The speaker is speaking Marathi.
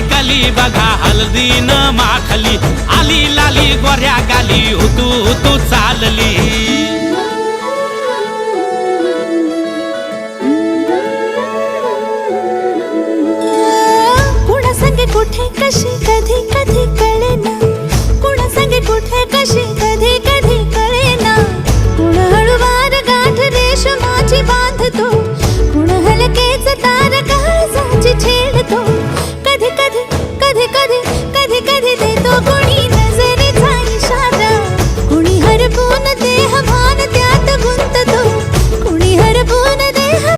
कली बघा हळदीन माखली, आली लाली गोऱ्या गाली, हुतू हुतू चालली. कुणा संगे कुठे कशी